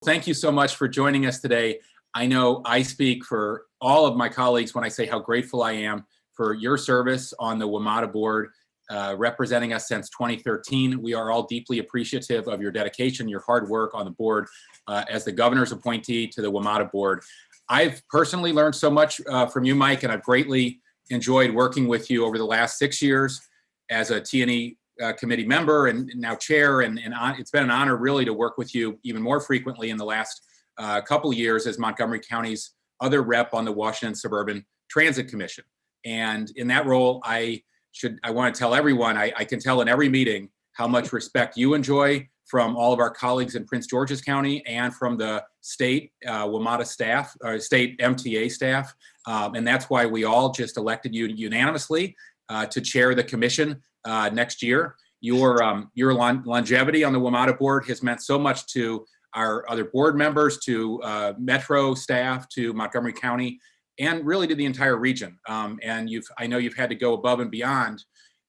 Thank you so much for joining us today. I know I speak for all of my colleagues when I say how grateful I am for your service on the WMATA board, representing us since 2013. We are all deeply appreciative of your dedication, your hard work on the board as the governor's appointee to the WMATA board. I've personally learned so much from you, Mike, and I've greatly enjoyed working with you over the last 6 years as a T&E committee member and now chair, and it's been an honor really to work with you even more frequently in the last couple of years as Montgomery County's other rep on the Washington Suburban Transit Commission. And in that role, I want to tell everyone, I can tell in every meeting how much respect you enjoy from all of our colleagues in Prince George's County and from the state WMATA staff, or state MTA staff. And that's why we all just elected you unanimously to chair the commission next year. Your longevity on the WMATA board has meant so much to our other board members, to Metro staff, to Montgomery County, and really to the entire region. And I know you've had to go above and beyond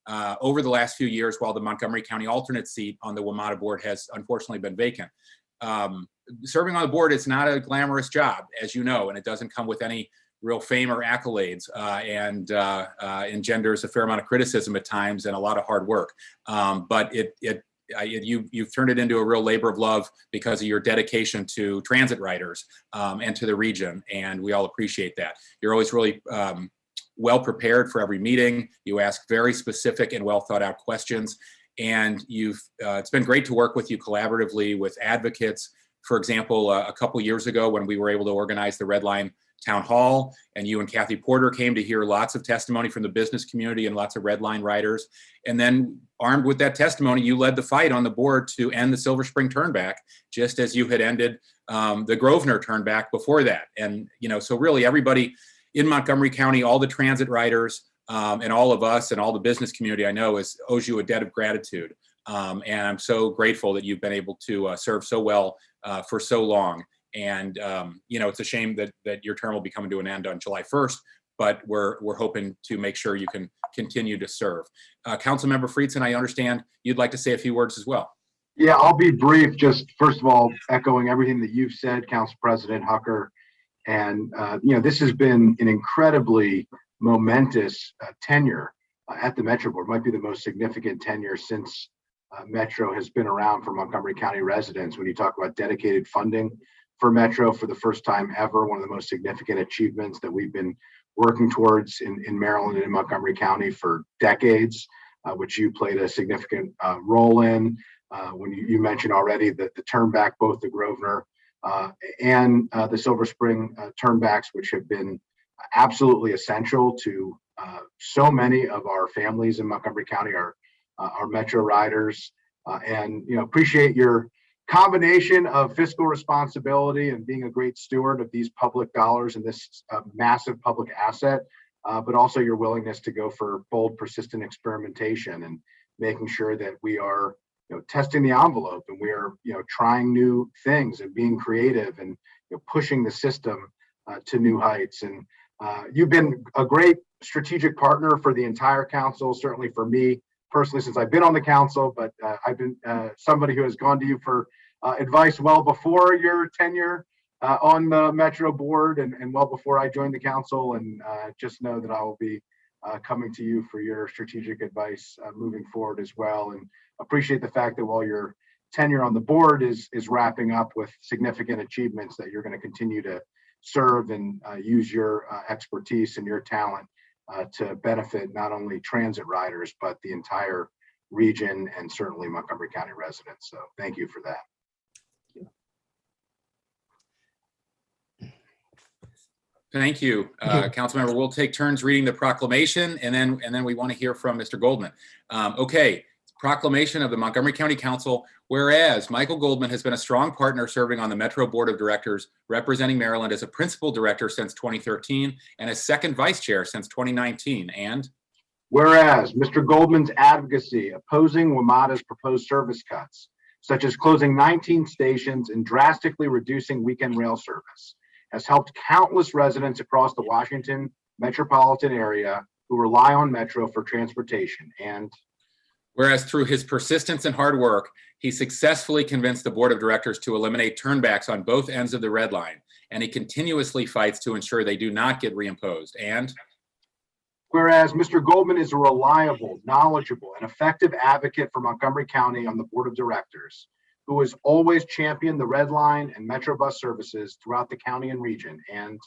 over the last few years while the Montgomery County alternate seat on the WMATA board has unfortunately been vacant. Serving on the board is not a glamorous job, as you know, and it doesn't come with any real fame or accolades, and engenders a fair amount of criticism at times and a lot of hard work. But you've turned it into a real labor of love because of your dedication to transit riders and to the region, and we all appreciate that. You're always really well prepared for every meeting. You ask very specific and well thought out questions, and it's been great to work with you collaboratively with advocates. For example, a couple years ago when we were able to organize the Red Line Town Hall, and you and Kathy Porter came to hear lots of testimony from the business community and lots of Red Line riders. And then armed with that testimony, you led the fight on the board to end the Silver Spring turnback, just as you had ended the Grosvenor turnback before that. And, so really everybody in Montgomery County, all the transit riders and all of us and all the business community I know owes you a debt of gratitude. And I'm so grateful that you've been able to serve so well for so long. And it's a shame that your term will be coming to an end on July 1st, but we're hoping to make sure you can continue to serve. Councilmember Friedson, I understand you'd like to say a few words as well. Yeah, I'll be brief. Just first of all, echoing everything that you've said, Council President Hucker. And this has been an incredibly momentous tenure at the Metro Board. Might be the most significant tenure since Metro has been around for Montgomery County residents. When you talk about dedicated funding for Metro for the first time ever, one of the most significant achievements that we've been working towards in Maryland and in Montgomery County for decades, which you played a significant role in. When you mentioned already that the turnback, both the Grosvenor and the Silver Spring turnbacks, which have been absolutely essential to so many of our families in Montgomery County, our Metro riders, and appreciate your combination of fiscal responsibility and being a great steward of these public dollars and this massive public asset, but also your willingness to go for bold, persistent experimentation and making sure that we are testing the envelope and we are trying new things and being creative and pushing the system to new heights. And you've been a great strategic partner for the entire council, certainly for me personally since I've been on the council, but I've been somebody who has gone to you for advice well before your tenure on the Metro board and well before I joined the council. And just know that I will be coming to you for your strategic advice moving forward as well. And appreciate the fact that while your tenure on the board is wrapping up with significant achievements, that you're going to continue to serve and use your expertise and your talent to benefit not only transit riders, but the entire region and certainly Montgomery County residents. So thank you for that. Thank you, Councilmember. We'll take turns reading the proclamation, and then we want to hear from Mr. Goldman. Okay, proclamation of the Montgomery County Council. Whereas Michael Goldman has been a strong partner serving on the Metro Board of Directors, representing Maryland as a principal director since 2013 and as second vice chair since 2019. And whereas Mr. Goldman's advocacy opposing WMATA's proposed service cuts, such as closing 19 stations and drastically reducing weekend rail service, has helped countless residents across the Washington metropolitan area who rely on Metro for transportation. And Whereas through his persistence and hard work, he successfully convinced the board of directors to eliminate turnbacks on both ends of the red line, and he continuously fights to ensure they do not get reimposed. And whereas Mr. Goldman is a reliable, knowledgeable, and effective advocate for Montgomery County on the board of directors, who has always championed the red line and Metro bus services throughout the county and region. And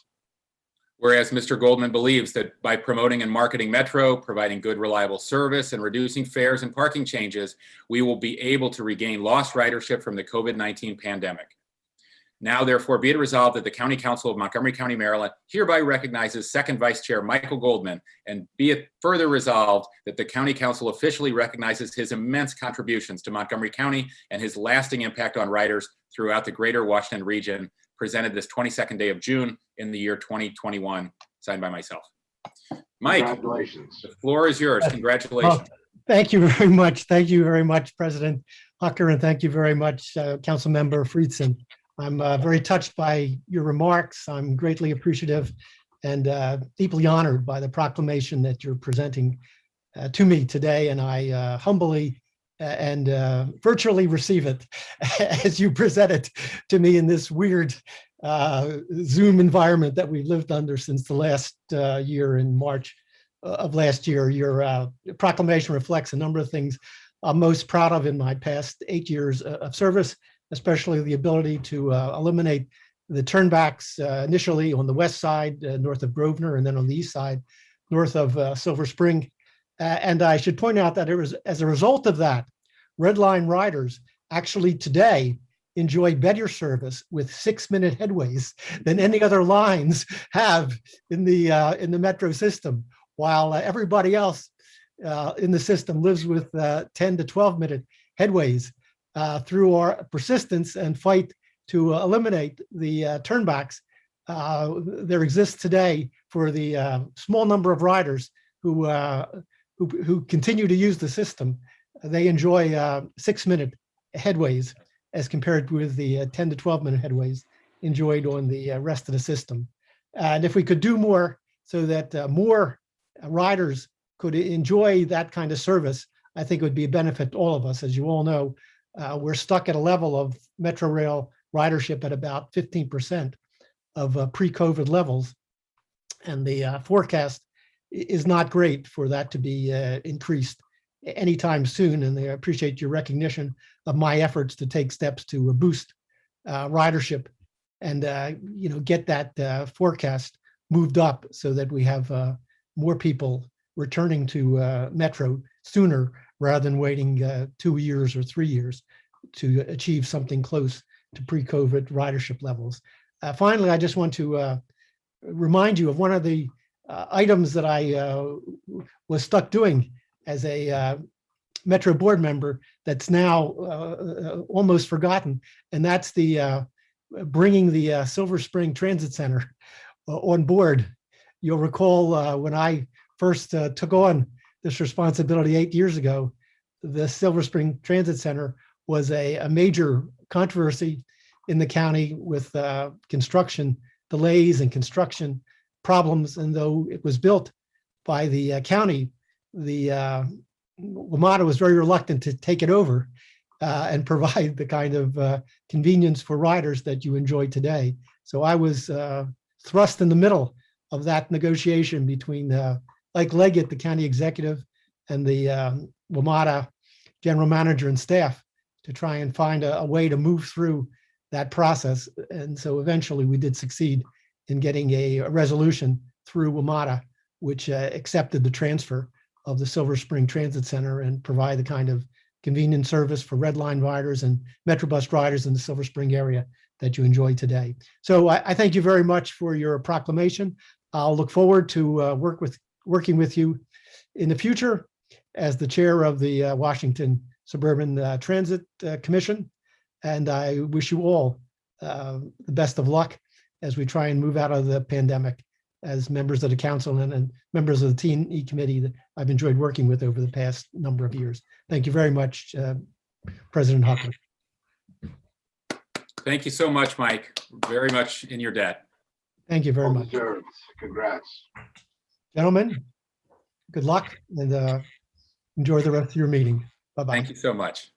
whereas Mr. Goldman believes that by promoting and marketing Metro, providing good, reliable service, and reducing fares and parking changes, we will be able to regain lost ridership from the COVID-19 pandemic. Now, therefore, be it resolved that the County Council of Montgomery County, Maryland hereby recognizes Second Vice Chair Michael Goldman, and be it further resolved that the County Council officially recognizes his immense contributions to Montgomery County and his lasting impact on riders throughout the greater Washington region, presented this 22nd day of June in the year 2021, signed by myself. Mike, congratulations. the floor is yours. Congratulations. Well, thank you very much. Thank you very much, President Hucker, and thank you very much, Council Member Friedson. I'm very touched by your remarks. I'm greatly appreciative and deeply honored by the proclamation that you're presenting to me today, and I humbly and virtually receive it as you present it to me in this weird Zoom environment that we've lived under since the last year in March of last year. Your proclamation reflects a number of things I'm most proud of in my past 8 years of service, especially the ability to eliminate the turnbacks initially on the west side, north of Grosvenor, and then on the east side, north of Silver Spring. And I should point out that it was as a result of that, Red Line riders actually today enjoy better service with 6-minute headways than any other lines have in the metro system, while everybody else in the system lives with 10 to 12-minute headways. Through our persistence and fight to eliminate the turnbacks, there exists today for the small number of riders who continue to use the system. They enjoy 6-minute headways as compared with the 10 to 12-minute headways enjoyed on the rest of the system. And if we could do more so that more riders could enjoy that kind of service, I think it would be a benefit to all of us. As you all know, we're stuck at a level of Metro Rail ridership at about 15% of pre-COVID levels. And the forecast is not great for that to be increased anytime soon. And I appreciate your recognition of my efforts to take steps to boost ridership and get that forecast moved up so that we have more people returning to Metro sooner rather than waiting 2 years or 3 years to achieve something close to pre-COVID ridership levels. Finally, I just want to remind you of one of the items that I was stuck doing as a Metro board member that's now almost forgotten, and that's the bringing the Silver Spring Transit Center on board. You'll recall when I first took on this responsibility 8 years ago, the Silver Spring Transit Center was a major controversy in the county with construction delays and construction problems. And though it was built by the county, the WMATA was very reluctant to take it over and provide the kind of convenience for riders that you enjoy today. So I was thrust in the middle of that negotiation between Mike Leggett, the county executive, and the WMATA general manager and staff to try and find a way to move through that process. And so eventually we did succeed in getting a resolution through WMATA, which accepted the transfer of the Silver Spring Transit Center and provide the kind of convenient service for Red Line riders and Metrobus riders in the Silver Spring area that you enjoy today. So I thank you very much for your proclamation. I'll look forward to working with you in the future as the chair of the Washington Suburban Transit Commission. And I wish you all the best of luck as we try and move out of the pandemic as members of the council and members of the T&E committee that I've enjoyed working with over the past number of years. Thank you very much, President Hucker. Thank you so much, Mike. Very much in your debt. Thank you very much. Deserved. Congrats. Gentlemen, good luck and enjoy the rest of your meeting. Bye-bye. Thank you so much.